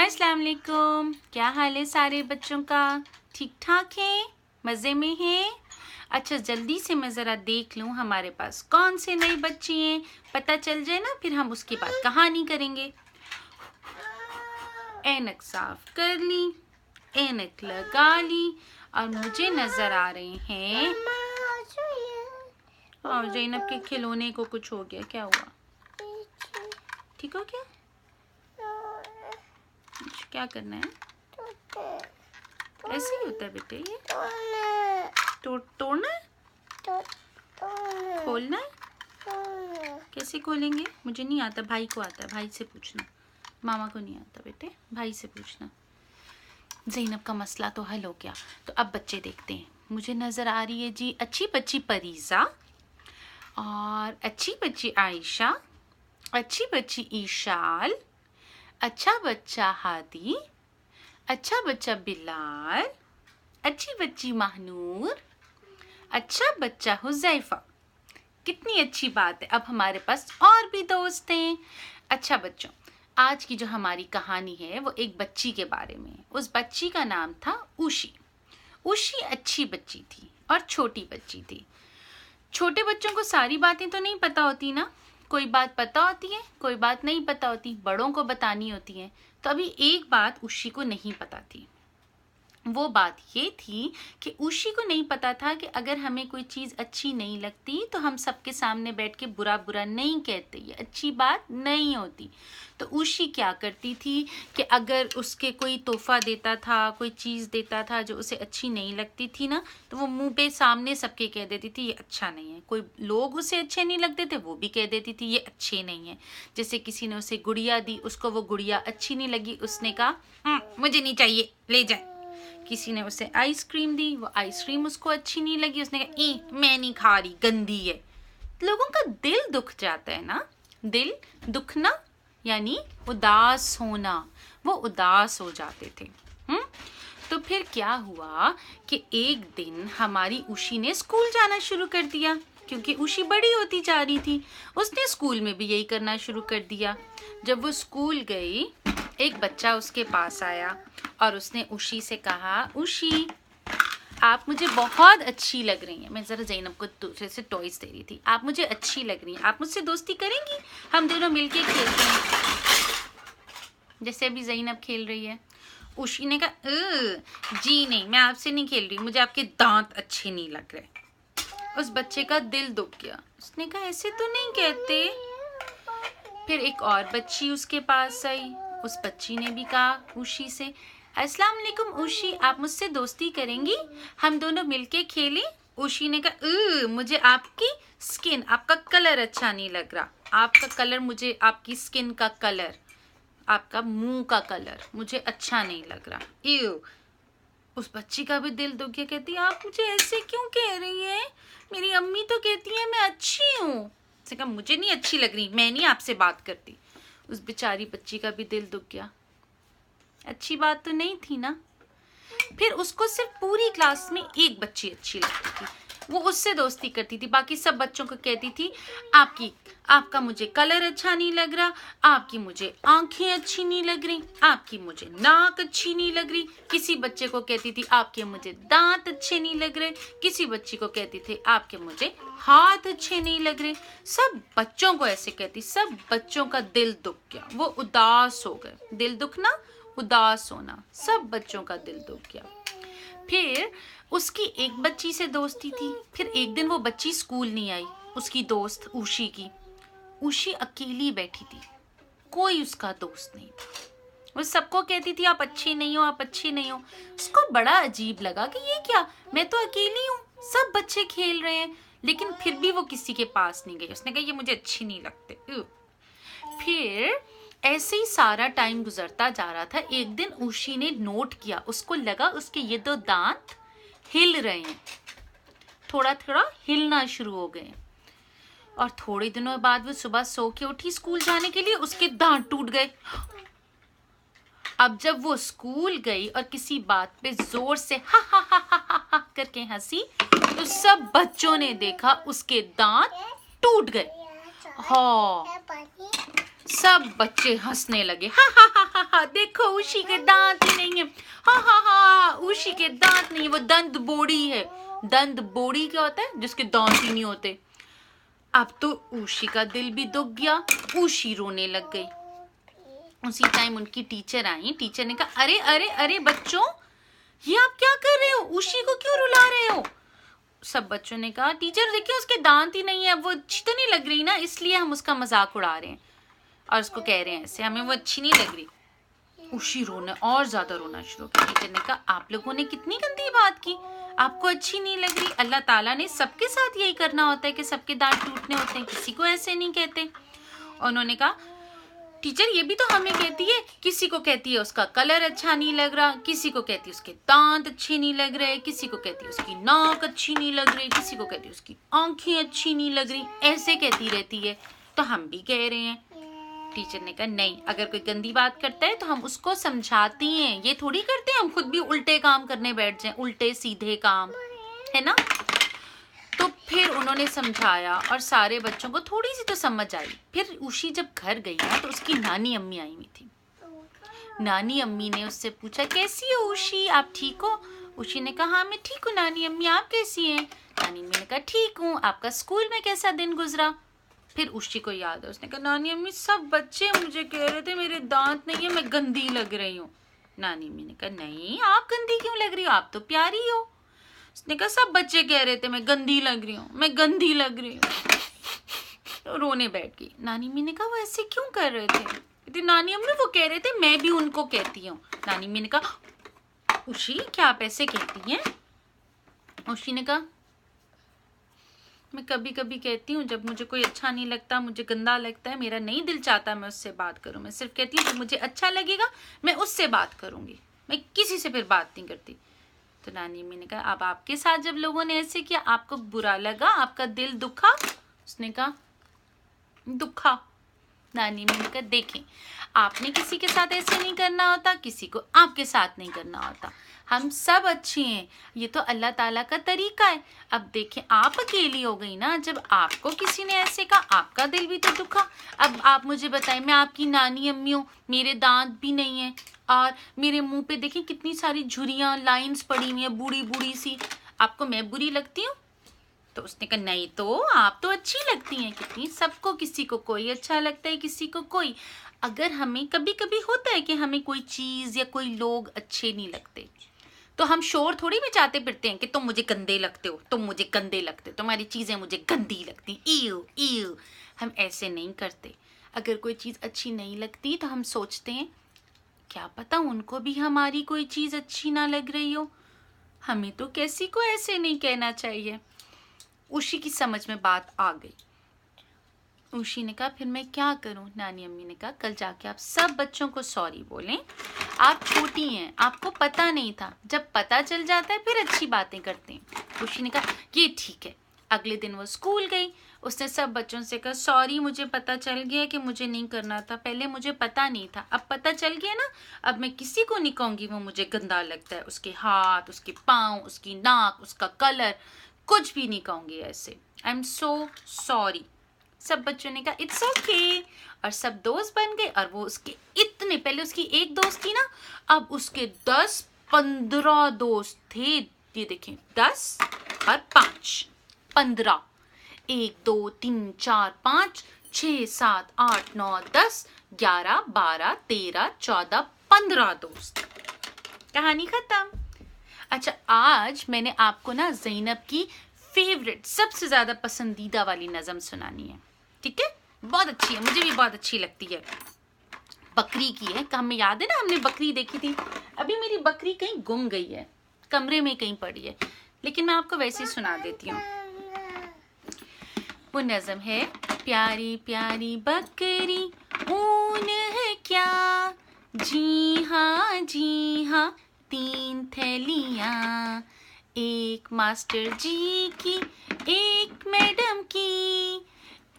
अस्सलाम वालेकुम। क्या हाल है सारे बच्चों का? ठीक ठाक है? मज़े में हैं? अच्छा, जल्दी से मैं ज़रा देख लूँ हमारे पास कौन से नए बच्चे हैं। पता चल जाए ना, फिर हम उसके बाद कहानी करेंगे। ऐनक साफ कर ली, ऐनक लगा ली और मुझे नज़र आ रहे हैं। और ज़ैनब के खिलौने को कुछ हो गया। क्या हुआ? ठीक हो क्या? क्या करना है? ऐसे ही होता है बेटे। ये तोड़ना है? खोलना है? कैसे खोलेंगे? मुझे नहीं आता, भाई को आता है। भाई से पूछना, मामा को नहीं आता बेटे, भाई से पूछना। ज़ैनब का मसला तो हल हो गया। तो अब बच्चे देखते हैं। मुझे नज़र आ रही है जी अच्छी बच्ची परीज़ा और अच्छी बच्ची आयशा, अच्छी बच्ची ईशाल, अच्छा बच्चा हादी, अच्छा बच्चा बिलाल, अच्छी बच्ची महनूर, अच्छा बच्चा हुज़ैफा। कितनी अच्छी बात है, अब हमारे पास और भी दोस्त हैं। अच्छा बच्चों, आज की जो हमारी कहानी है वो एक बच्ची के बारे में है। उस बच्ची का नाम था उशी। उशी अच्छी बच्ची थी और छोटी बच्ची थी। छोटे बच्चों को सारी बातें तो नहीं पता होती ना, कोई बात पता होती है, कोई बात नहीं पता होती, बड़ों को बतानी होती है। तो अभी एक बात उशी को नहीं पता थी। वो बात ये थी कि उशी को नहीं पता था कि अगर हमें कोई चीज़ अच्छी नहीं लगती तो हम सबके सामने बैठ के बुरा बुरा नहीं कहते, ये अच्छी बात नहीं होती। तो उशी क्या करती थी कि अगर उसके कोई तोहफा देता था, कोई चीज़ देता था जो उसे अच्छी नहीं लगती थी ना, तो वो मुंह पे सामने सबके कह देती थी ये अच्छा नहीं है। कोई लोग उसे अच्छे नहीं लगते थे, वो भी कह देती थी ये अच्छे नहीं है। जैसे किसी ने उसे गुड़िया दी, उसको वो गुड़िया अच्छी नहीं लगी, उसने कहा मुझे नहीं चाहिए, ले जाए। किसी ने उसे आइसक्रीम दी, वो आइसक्रीम उसको अच्छी नहीं लगी, उसने कहा मैं नहीं खा रही, गंदी है। लोगों का दिल दुख जाता है ना, दिल दुखना यानी उदास होना, वो उदास हो जाते थे। तो फिर क्या हुआ कि एक दिन हमारी उशी ने स्कूल जाना शुरू कर दिया, क्योंकि उशी बड़ी होती जा रही थी। उसने स्कूल में भी यही करना शुरू कर दिया। जब वो स्कूल गई, एक बच्चा उसके पास आया और उसने उशी से कहा, उशी आप मुझे बहुत अच्छी लग रही हैं। मैं ज़रा ज़ैनब को दूसरे से टॉयज़ दे रही थी। आप मुझे अच्छी लग रही हैं, आप मुझसे दोस्ती करेंगी? हम दोनों मिलके खेलते हैं, जैसे अभी ज़ैनब खेल रही है। उशी ने कहा जी नहीं, मैं आपसे नहीं खेल रही, मुझे आपके दांत अच्छे नहीं लग रहे। उस बच्चे का दिल दुख गया। उसने कहा ऐसे तो नहीं कहते। फिर एक और बच्ची उसके पास आई। उस बच्ची ने भी कहा उशी से, अस्सलाम वालेकुम उशी, आप मुझसे दोस्ती करेंगी? हम दोनों मिलके खेलें? उशी ने कहा मुझे आपकी स्किन, आपका कलर अच्छा नहीं लग रहा। आपका कलर मुझे, आपकी स्किन का कलर, आपका मुंह का कलर मुझे अच्छा नहीं लग रहा। ईव। उस बच्ची का भी दिल दुख गया। कहती है आप मुझे ऐसे क्यों कह रही है? मेरी अम्मी तो कहती है मैं अच्छी हूँ। उसने कहा मुझे नहीं अच्छी लग रही, मैं नहीं आपसे बात करती। उस बेचारी बच्ची का भी दिल दुख गया। अच्छी बात तो नहीं थी ना। फिर उसको सिर्फ पूरी क्लास में एक बच्ची अच्छी लगती थी, वो उससे दोस्ती करती थी। बाकी सब बच्चों को कहती थी आपका मुझे कलर अच्छा नहीं लग रहा, आपकी मुझे आंखें अच्छी नहीं लग रही, आपकी मुझे नाक अच्छी नहीं लग रही। किसी बच्चे को कहती थी आपके मुझे दांत अच्छे नहीं लग रहे, किसी बच्ची को कहती थी आपके मुझे हाथ अच्छे नहीं लग रहे। सब बच्चों को ऐसे कहती। सब बच्चों का दिल दुख गया, वो उदास हो गए। दिल दुखना, उदास होना, सब बच्चों का दिल दुख गया। फिर उसकी एक बच्ची से दोस्ती थी। फिर एक दिन वो बच्ची स्कूल नहीं आई, उसकी दोस्त उशी की। उशी अकेली बैठी थी, कोई उसका दोस्त नहीं था। वो सबको कहती थी आप अच्छी नहीं हो, आप अच्छी नहीं हो। उसको बड़ा अजीब लगा कि ये क्या, मैं तो अकेली हूँ, सब बच्चे खेल रहे हैं, लेकिन फिर भी वो किसी के पास नहीं गई। उसने कहा ये मुझे अच्छी नहीं लगते। फिर ऐसे ही सारा टाइम गुजरता जा रहा था। एक दिन उशी ने नोट किया, उसको लगा उसके ये दो दांत हिल रहे हैं, थोड़ा थोड़ा हिलना शुरू हो गए। और थोड़े दिनों बाद वो सुबह सो के उठी स्कूल जाने के लिए, उसके दांत टूट गए। अब जब वो स्कूल गई और किसी बात पे जोर से हा हा हा हा हा हा करके हंसी, तो सब बच्चों ने देखा उसके दांत टूट गए। हाँ, सब बच्चे हंसने लगे, हा हा हा हा हा देखो उशी के दांत ही नहीं है, हा उशी के दांत नहीं है, वो दंत बोड़ी है। दंत बोड़ी क्या होता है? जिसके दांत ही नहीं होते। अब तो उशी का दिल भी दुख गया, उशी रोने लग गई। उसी टाइम उनकी टीचर आई। टीचर ने कहा अरे अरे अरे बच्चों, ये आप क्या कर रहे हो? उशी को क्यों रुला रहे हो? सब बच्चों ने कहा टीचर देखिए उसके दांत ही नहीं है, वो अच्छी तो नहीं लग रही ना, इसलिए हम उसका मजाक उड़ा रहे हैं और उसको कह रहे हैं ऐसे, हमें वो अच्छी नहीं लग रही। उशी रोना और ज्यादा रोना शुरू किया। टीचर ने कहा आप लोगों ने कितनी गंदी बात की, आपको अच्छी नहीं लग रही। अल्लाह ताला ने सबके साथ यही करना होता है कि सबके दांत टूटने होते हैं, किसी को ऐसे नहीं कहते। उन्होंने कहा टीचर ये भी तो हमें कहती है, किसी को कहती है उसका कलर अच्छा नहीं लग रहा, किसी को कहती है उसके दांत अच्छे नहीं लग रहे, किसी को कहती है उसकी नाक अच्छी नहीं लग रही, किसी को कहती है उसकी आंखें अच्छी नहीं लग रही, ऐसे कहती रहती है, तो हम भी कह रहे हैं। टीचर ने कहा नहीं, अगर कोई गंदी बात करता है तो हम उसको समझाती हैं, ये थोड़ी करते हैं हम खुद भी उल्टे काम करने बैठ जाएं, उल्टे सीधे काम, है ना। तो फिर उन्होंने समझाया और सारे बच्चों को थोड़ी सी तो समझ आई। फिर उशी जब घर गई ना तो उसकी नानी अम्मी आई हुई थी। नानी अम्मी ने उससे पूछा कैसी हो उशी, आप ठीक हो? उशी ने कहा हाँ मैं ठीक हूँ नानी अम्मी, आप कैसी हैं? नानी अम्मी ने कहा ठीक हूँ, आपका स्कूल में कैसा दिन गुजरा? फिर उशी को याद है, उसने कहा नानी अम्मी सब बच्चे मुझे कह रहे थे मेरे दांत नहीं है, मैं गंदी लग रही हूँ। नानी अम्मी ने कहा नहीं आप गंदी क्यों लग रही हो, आप तो प्यारी हो। उसने कहा सब बच्चे कह रहे थे मैं गंदी लग रही हूँ, मैं गंदी लग रही हूँ, तो रोने बैठ गई। नानी अम्मी ने कहा वो ऐसे क्यों कर रहे थे? कहती नानी अम्मी वो कह रहे थे मैं भी उनको कहती हूँ। नानी अम्मी ने कहा उशी क्या आप ऐसे कहती हैं? उशी ने कहा मैं कभी कभी कहती हूँ जब मुझे कोई अच्छा नहीं लगता, मुझे गंदा लगता है, मेरा नहीं दिल चाहता मैं उससे बात करूँ, मैं सिर्फ कहती हूँ जब मुझे अच्छा लगेगा मैं उससे बात करूँगी, मैं किसी से फिर बात नहीं करती। तो नानी अम्मी ने कहा अब आपके साथ जब लोगों ने ऐसे किया आपको बुरा लगा, आपका दिल दुखा? उसने कहा दुखा। नानी अम्मी ने कहा देखें आपने किसी के साथ ऐसे नहीं करना होता, किसी को आपके साथ नहीं करना होता, हम सब अच्छे हैं, ये तो अल्लाह ताला का तरीका है। अब देखें आप अकेली हो गई ना, जब आपको किसी ने ऐसे कहा आपका दिल भी तो दुखा। अब आप मुझे बताएं मैं आपकी नानी अम्मी हूँ, मेरे दांत भी नहीं है और मेरे मुंह पे देखें कितनी सारी झुर्रियाँ लाइंस पड़ी हुई हैं बूढ़ी बूढ़ी सी, आपको मैं बुरी लगती हूँ? तो उसने कहा नहीं तो आप तो अच्छी लगती हैं कितनी, सबको किसी को कोई अच्छा लगता है किसी को कोई। अगर हमें कभी कभी होता है कि हमें कोई चीज़ या कोई लोग अच्छे नहीं लगते तो हम शोर थोड़ी मचाते फिरते हैं कि तुम मुझे गंदे लगते हो, तुम मुझे गंदे लगते हो, तुम्हारी चीज़ें मुझे गंदी लगती, ईव ईव। हम ऐसे नहीं करते। अगर कोई चीज़ अच्छी नहीं लगती तो हम सोचते हैं क्या पता उनको भी हमारी कोई चीज़ अच्छी ना लग रही हो, हमें तो किसी को ऐसे नहीं कहना चाहिए। उशी की समझ में बात आ गई। उशी ने कहा फिर मैं क्या करूं? नानी अम्मी ने कहा कल जाके आप सब बच्चों को सॉरी बोलें, आप छोटी हैं आपको पता नहीं था, जब पता चल जाता है फिर अच्छी बातें करते हैं। उशी ने कहा ये ठीक है। अगले दिन वो स्कूल गई, उसने सब बच्चों से कहा सॉरी मुझे पता चल गया कि मुझे नहीं करना था, पहले मुझे पता नहीं था, अब पता चल गया ना, अब मैं किसी को नहीं कहूँगी वो मुझे गंदा लगता है, उसके हाथ उसके पाँव उसकी नाक उसका कलर कुछ भी नहीं कहूँगी ऐसे, आई एम सो सॉरी। सब बच्चों ने कहा इट्स ओके और सब दोस्त बन गए। और वो उसके इतने, पहले उसकी एक दोस्त थी ना, अब उसके 10-15 दोस्त थे। ये देखें 10 और 5 15, 1 2 3 4 5 6 7 8 9 10 11 12 13 14 15 दोस्त। कहानी खत्म। अच्छा आज मैंने आपको ना ज़ैनब की फेवरेट सबसे ज़्यादा पसंदीदा वाली नज़म सुनानी है, ठीक है? बहुत अच्छी है, मुझे भी बहुत अच्छी लगती है। बकरी की है, हमें याद है ना हमने बकरी देखी थी, अभी मेरी बकरी कहीं गुम गई है, कमरे में कहीं पड़ी है, लेकिन मैं आपको वैसे ही सुना देती हूँ। वो नज़म है प्यारी प्यारी बकरी ऊन है क्या, जी हाँ 3 थैलियाँ, एक मास्टर जी की एक मैडम की,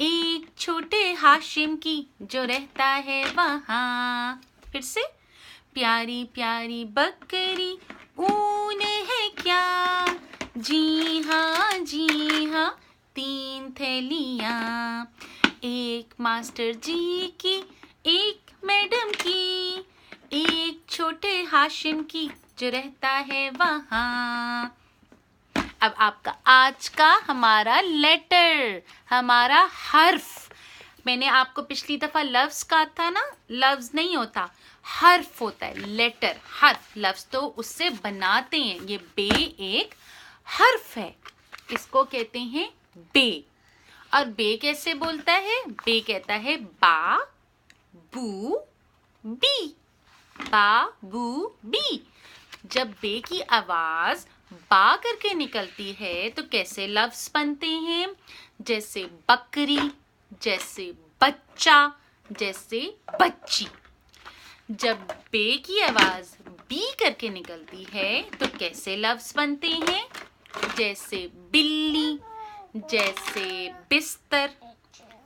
एक छोटे हाशिम की जो रहता है वहाँ। फिर से प्यारी प्यारी बकरी ऊन है क्या, जी हाँ 3 थैलियाँ, एक मास्टर जी की एक मैडम की, एक छोटे हाशिम की जो रहता है वहाँ। अब आपका आज का हमारा लेटर, हमारा हर्फ। मैंने आपको पिछली दफा लफ्ज कहा था ना, लफ्ज नहीं होता, हर्फ होता है, लेटर, हर्फ। लफ्ज तो उससे बनाते हैं। ये बे एक हर्फ है, इसको कहते हैं बे। और बे कैसे बोलता है? बे कहता है बा बू बी, बा बू बी। जब बे की आवाज बा करके निकलती है तो कैसे लफ्ज बनते हैं? जैसे बकरी, जैसे बच्चा, जैसे बच्ची। जब बे की आवाज बी करके निकलती है तो कैसे लफ्ज बनते हैं? जैसे बिल्ली, जैसे बिस्तर,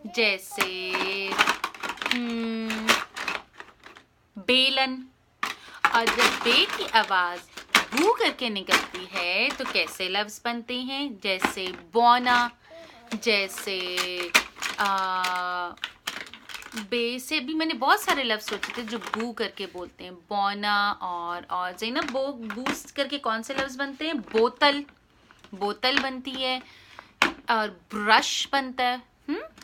जैसे बेलन। और जब बे की आवाज बू करके निकलती है तो कैसे लफ्ज बनते हैं? जैसे बौना, जैसे बे से भी मैंने बहुत सारे लफ्ज सोचे थे जो बू करके बोलते हैं। बौना और ज़ैनब बूस करके कौन से लफ्ज बनते हैं? बोतल, बोतल बनती है, और ब्रश बनता है।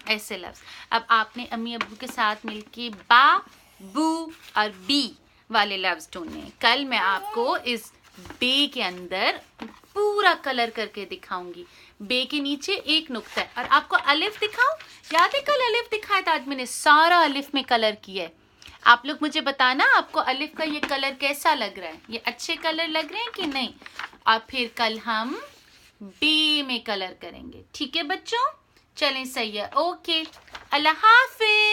ऐसे लफ्ज। अब आपने अम्मी अब्बू के साथ मिलके बा बू और बी वाले लफ्ज ढूंढने। कल मैं आपको इस बे के अंदर पूरा कलर करके दिखाऊंगी। बे के नीचे एक नुक्ता है। और आपको अलिफ दिखाऊं? याद है कल अलिफ दिखाया था, आज मैंने सारा अलिफ में कलर किया है। आप लोग मुझे बताना आपको अलिफ का ये कलर कैसा लग रहा है, ये अच्छे कलर लग रहे हैं कि नहीं। और फिर कल हम बे में कलर करेंगे। ठीक है बच्चों, चलें, सही है, ओके, अल्लाह हाफिज।